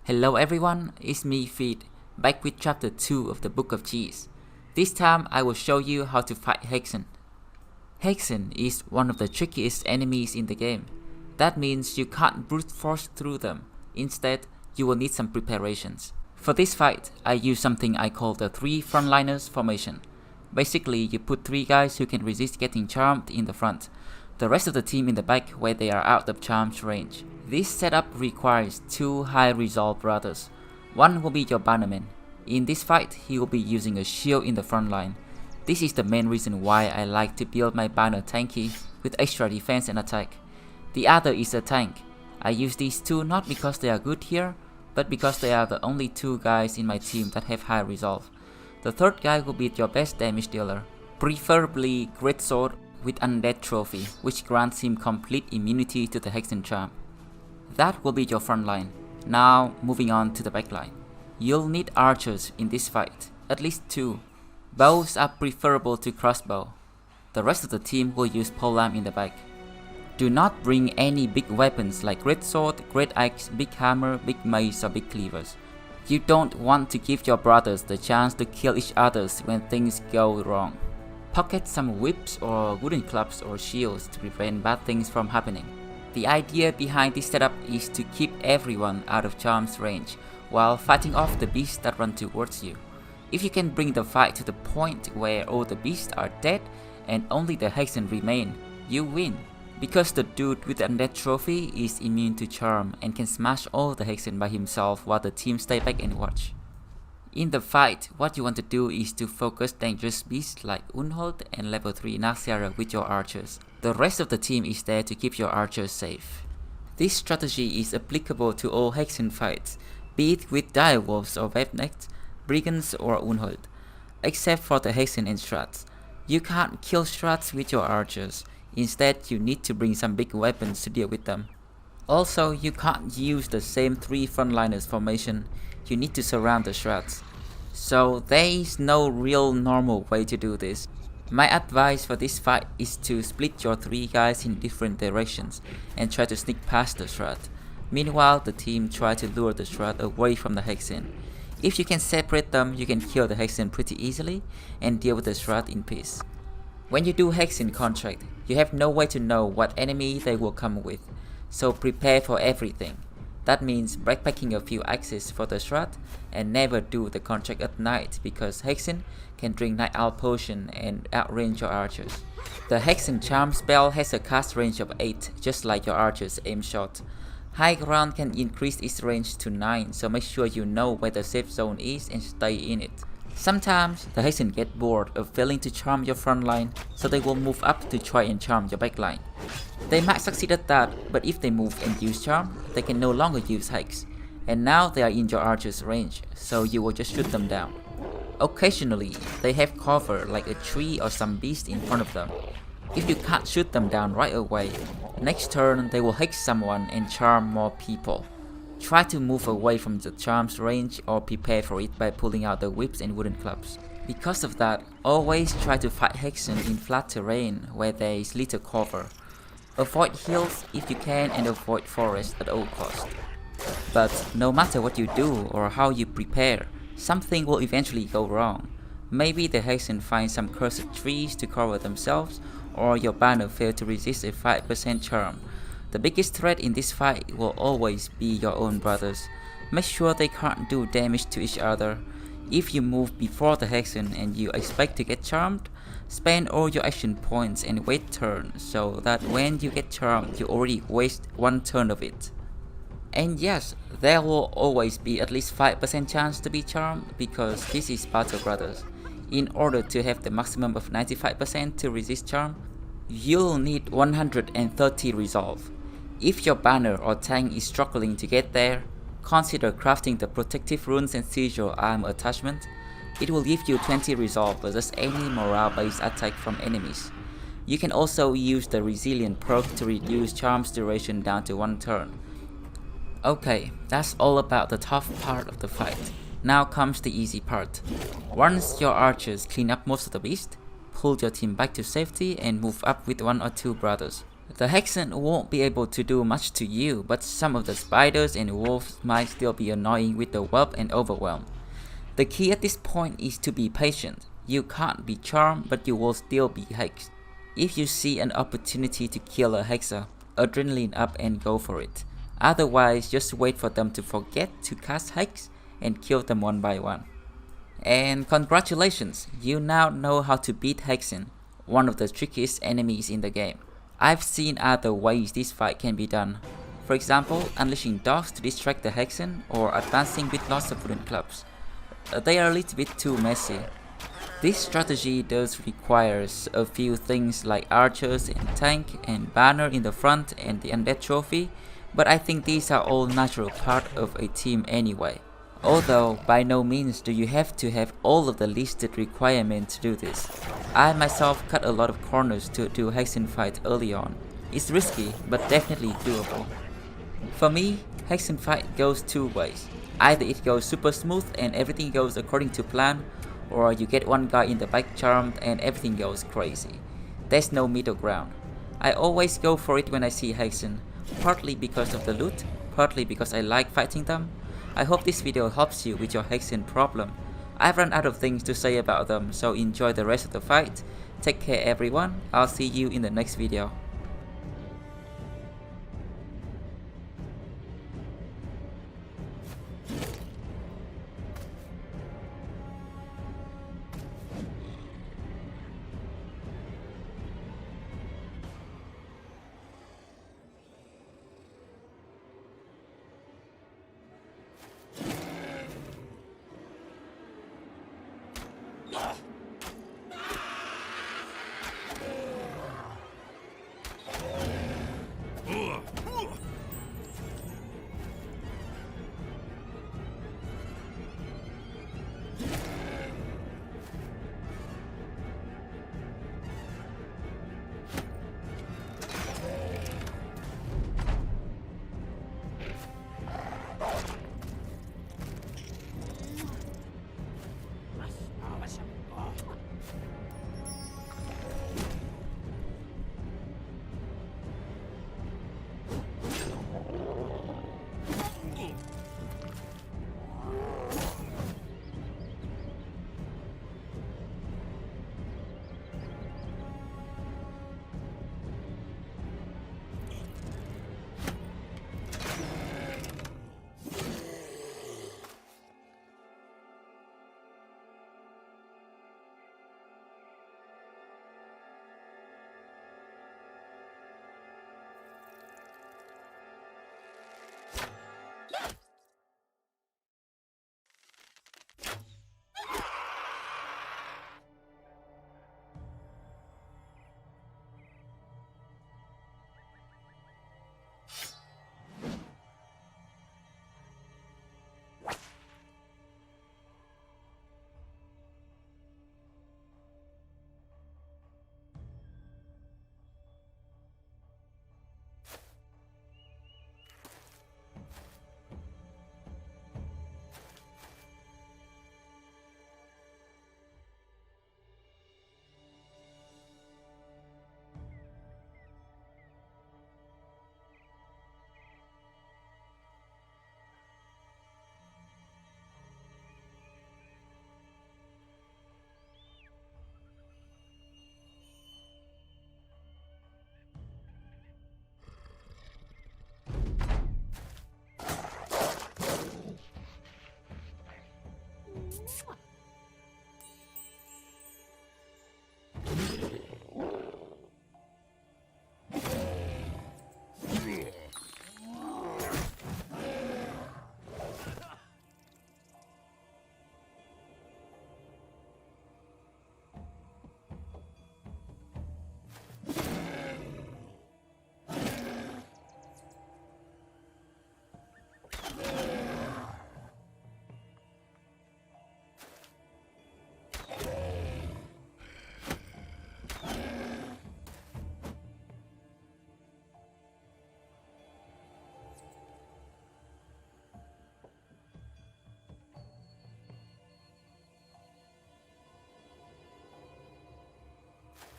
Hello everyone, it's me Feedy, back with chapter 2 of the Book of Cheese. This time I will show you how to fight Hexen. Hexen is one of the trickiest enemies in the game. That means you can't brute force through them. Instead, you will need some preparations. For this fight, I use something I call the 3 frontliners formation. Basically, you put 3 guys who can resist getting charmed in the front, the rest of the team in the back where they are out of charm's range. This setup requires 2 high resolve brothers. One will be your bannerman. In this fight, he will be using a shield in the front line. This is the main reason why I like to build my banner tanky with extra defense and attack. The other is a tank. I use these 2 not because they are good here, but because they are the only 2 guys in my team that have high resolve. The third guy will be your best damage dealer, preferably Great Sword with Undead Trophy, which grants him complete immunity to the Hexen charm. That will be your front line. Now moving on to the back line. You'll need archers in this fight, at least 2. Bows are preferable to crossbow. The rest of the team will use polearm in the back. Do not bring any big weapons like great sword, great axe, big hammer, big mace or big cleavers. You don't want to give your brothers the chance to kill each other when things go wrong. Pocket some whips or wooden clubs or shields to prevent bad things from happening. The idea behind this setup is to keep everyone out of charm's range while fighting off the beasts that run towards you. If you can bring the fight to the point where all the beasts are dead and only the Hexen remain, you win. Because the dude with the Undead Trophy is immune to charm and can smash all the Hexen by himself while the team stay back and watch. In the fight, what you want to do is to focus dangerous beasts like Unhold and level 3 Naxiara with your archers. The rest of the team is there to keep your archers safe. This strategy is applicable to all Hexen fights, be it with direwolves or webnecks, brigands or Unhold, except for the Hexen and strats. You can't kill strats with your archers. Instead, you need to bring some big weapons to deal with them. Also, you can't use the same 3 frontliners formation. You need to surround the strats. So there is no real normal way to do this. My advice for this fight is to split your 3 guys in different directions and try to sneak past the strat. Meanwhile, the team try to lure the strat away from the Hexen. If you can separate them, you can kill the Hexen pretty easily and deal with the strat in peace. When you do Hexen contract, you have no way to know what enemy they will come with, so prepare for everything. That means backpacking a few axes for the strat and never do the contract at night because Hexen can drink Night Owl potion and outrange your archers. The Hexen charm spell has a cast range of 8 just like your archers aim shot. High ground can increase its range to 9, so make sure you know where the safe zone is and stay in it. Sometimes the Hexen get bored of failing to charm your front line, so they will move up to try and charm your back line. They might succeed at that, but if they move and use charm, they can no longer use Hex. And now they are in your archer's range, so you will just shoot them down. Occasionally, they have cover like a tree or some beast in front of them. If you can't shoot them down right away, next turn they will Hex someone and charm more people. Try to move away from the charm's range or prepare for it by pulling out the whips and wooden clubs. Because of that, always try to fight Hexen in flat terrain where there is little cover. Avoid hills if you can and avoid forest at all costs. But no matter what you do or how you prepare, something will eventually go wrong. Maybe the Hexen find some cursed trees to cover themselves, or your banner failed to resist a 5% charm. The biggest threat in this fight will always be your own brothers. Make sure they can't do damage to each other. If you move before the Hexen and you expect to get charmed, spend all your action points and wait turn so that when you get charmed you already waste 1 turn of it. And yes, there will always be at least 5% chance to be charmed because this is Battle Brothers. In order to have the maximum of 95% to resist charm, you'll need 130 resolve. If your banner or tank is struggling to get there, consider crafting the protective runes and sigil armor attachment. It will give you 20 resolve versus any morale based attack from enemies. You can also use the resilient perk to reduce charm's duration down to 1 turn. Okay, that's all about the tough part of the fight. Now comes the easy part. Once your archers clean up most of the beast, pull your team back to safety and move up with 1 or 2 brothers. The Hexen won't be able to do much to you, but some of the spiders and wolves might still be annoying with the whelp and overwhelm. The key at this point is to be patient. You can't be charmed, but you will still be hexed. If you see an opportunity to kill a hexer, adrenaline up and go for it. Otherwise, just wait for them to forget to cast hex and kill them one by one. And congratulations, you now know how to beat Hexen, one of the trickiest enemies in the game. I've seen other ways this fight can be done. For example, unleashing dogs to distract the Hexen or advancing with lots of wooden clubs. They are a little bit too messy. This strategy does requires a few things like archers and tank and banner in the front and the undead trophy, but I think these are all natural part of a team anyway. Although by no means do you have to have all of the listed requirements to do this. I myself cut a lot of corners to do Hexen fight early on. It's risky, but definitely doable. For me, Hexen fight goes two ways. Either it goes super smooth and everything goes according to plan, or you get one guy in the back charmed and everything goes crazy. There's no middle ground. I always go for it when I see Hexen, partly because of the loot, partly because I like fighting them. I hope this video helps you with your Hexen problem. I've run out of things to say about them, so enjoy the rest of the fight. Take care everyone, I'll see you in the next video.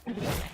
You